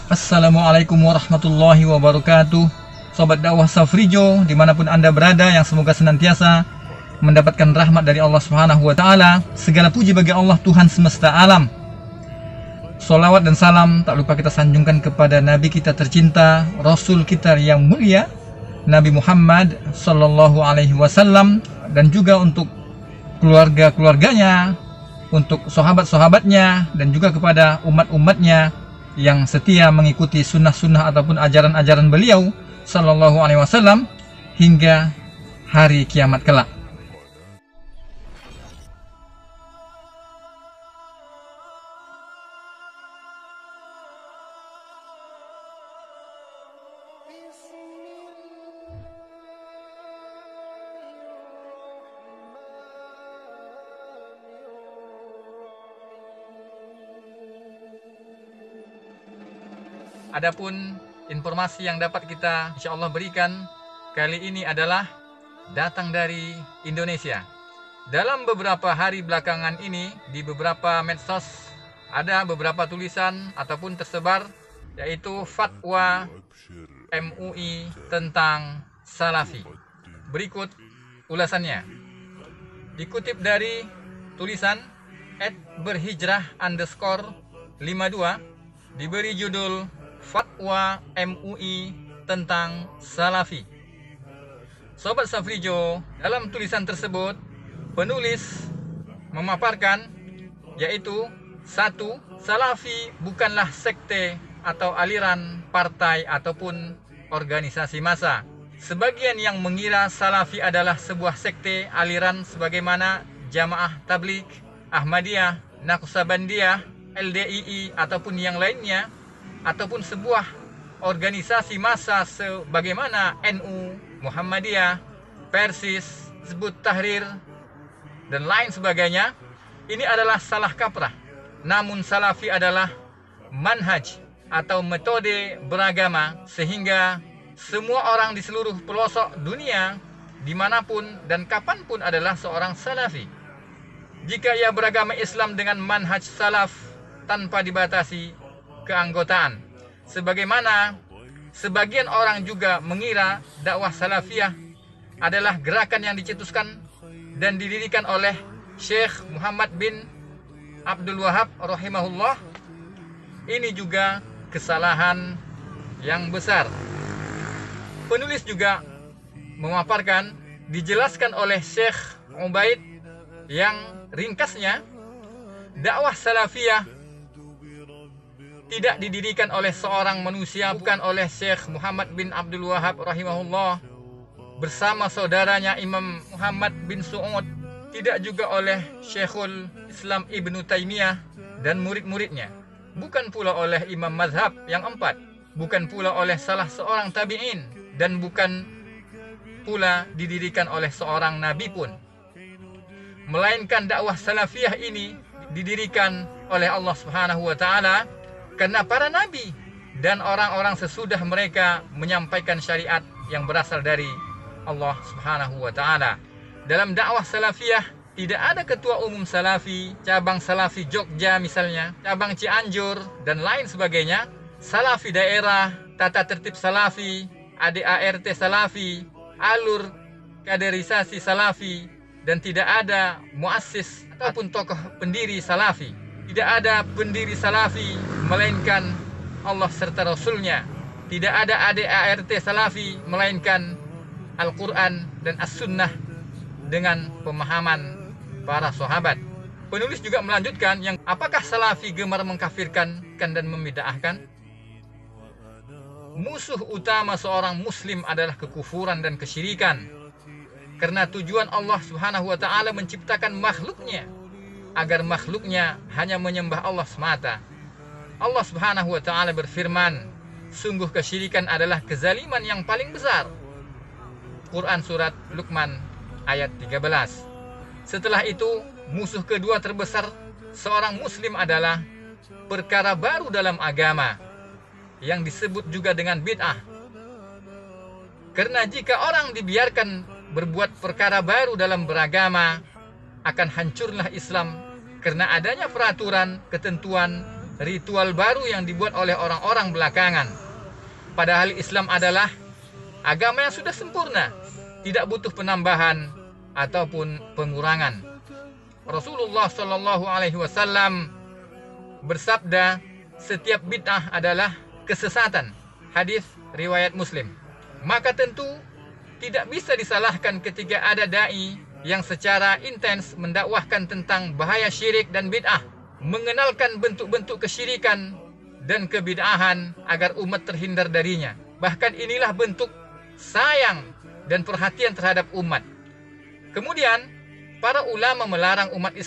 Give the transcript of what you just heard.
Assalamualaikum warahmatullahi wabarakatuh. Sobat dakwah Safrijo dimanapun Anda berada, yang semoga senantiasa mendapatkan rahmat dari Allah Subhanahu wa Ta'ala. Segala puji bagi Allah, Tuhan semesta alam. Salawat dan salam tak lupa kita sanjungkan kepada Nabi kita tercinta, Rasul kita yang mulia, Nabi Muhammad Sallallahu Alaihi Wasallam, dan juga untuk keluarga-keluarganya, untuk sahabat-sahabatnya, dan juga kepada umat-umatnya yang setia mengikuti sunnah-sunnah ataupun ajaran-ajaran beliau Sallallahu Alaihi Wasallam hingga hari kiamat kelak. Adapun informasi yang dapat kita insya Allah berikan kali ini adalah datang dari Indonesia. Dalam beberapa hari belakangan ini di beberapa medsos ada beberapa tulisan ataupun tersebar, yaitu fatwa MUI tentang Salafi. Berikut ulasannya. Dikutip dari tulisan @berhijrah_52 diberi judul Fatwa MUI tentang Salafi. Sobat Safrijo, dalam tulisan tersebut penulis memaparkan, yaitu 1. Salafi bukanlah sekte atau aliran partai ataupun organisasi massa. Sebagian yang mengira Salafi adalah sebuah sekte aliran sebagaimana Jamaah Tabligh, Ahmadiyah, Naqsabandiyah, LDII ataupun yang lainnya, ataupun sebuah organisasi massa sebagaimana NU, Muhammadiyah, Persis, Hizbut Tahrir, dan lain sebagainya. Ini adalah salah kaprah. Namun Salafi adalah manhaj atau metode beragama, sehingga semua orang di seluruh pelosok dunia, dimanapun dan kapanpun adalah seorang Salafi. Jika ia beragama Islam dengan manhaj salaf tanpa dibatasi keanggotaan, sebagaimana sebagian orang juga mengira dakwah salafiyah adalah gerakan yang dicetuskan dan didirikan oleh Syekh Muhammad bin Abdul Wahab rahimahullah. Ini juga kesalahan yang besar. Penulis juga memaparkan, dijelaskan oleh Syekh Ubaid yang ringkasnya, dakwah salafiyah tidak didirikan oleh seorang manusia, bukan oleh Syekh Muhammad bin Abdul Wahab rahimahullah bersama saudaranya Imam Muhammad bin Su'ud, tidak juga oleh Syekhul Islam Ibnu Taimiyah dan murid-muridnya, bukan pula oleh imam mazhab yang 4, bukan pula oleh salah seorang tabi'in, dan bukan pula didirikan oleh seorang nabi pun. Melainkan dakwah salafiyah ini didirikan oleh Allah Subhanahu wa Ta'ala karena para nabi dan orang-orang sesudah mereka menyampaikan syariat yang berasal dari Allah Subhanahu wa Ta'ala. Dalam dakwah salafiyah tidak ada ketua umum Salafi, cabang Salafi Jogja misalnya, cabang Cianjur dan lain sebagainya, Salafi daerah, tata tertib Salafi, ADART Salafi, alur kaderisasi Salafi, dan tidak ada muassis ataupun tokoh pendiri Salafi. Tidak ada pendiri Salafi melainkan Allah serta Rasulnya. Tidak ada ADART Salafi melainkan Al-Quran dan As-Sunnah dengan pemahaman para sahabat. Penulis juga melanjutkan, yang apakah Salafi gemar mengkafirkan dan membid'ahkan? Musuh utama seorang muslim adalah kekufuran dan kesyirikan. Karena tujuan Allah Subhanahu wa Ta'ala menciptakan makhluknya agar makhluknya hanya menyembah Allah semata. Allah Subhanahu wa Ta'ala berfirman, sungguh kesyirikan adalah kezaliman yang paling besar. Quran surat Luqman ayat 13. Setelah itu, musuh kedua terbesar seorang muslim adalah perkara baru dalam agama, yang disebut juga dengan bid'ah. Karena jika orang dibiarkan berbuat perkara baru dalam beragama, akan hancurlah Islam karena adanya peraturan, ketentuan, ritual baru yang dibuat oleh orang-orang belakangan. Padahal Islam adalah agama yang sudah sempurna, tidak butuh penambahan ataupun pengurangan. Rasulullah Shallallahu Alaihi Wasallam bersabda, setiap bid'ah adalah kesesatan. Hadis riwayat Muslim. Maka tentu tidak bisa disalahkan ketika ada dai yang secara intens mendakwahkan tentang bahaya syirik dan bid'ah, mengenalkan bentuk-bentuk kesyirikan dan kebid'ahan agar umat terhindar darinya. Bahkan inilah bentuk sayang dan perhatian terhadap umat. Kemudian para ulama melarang umat Islam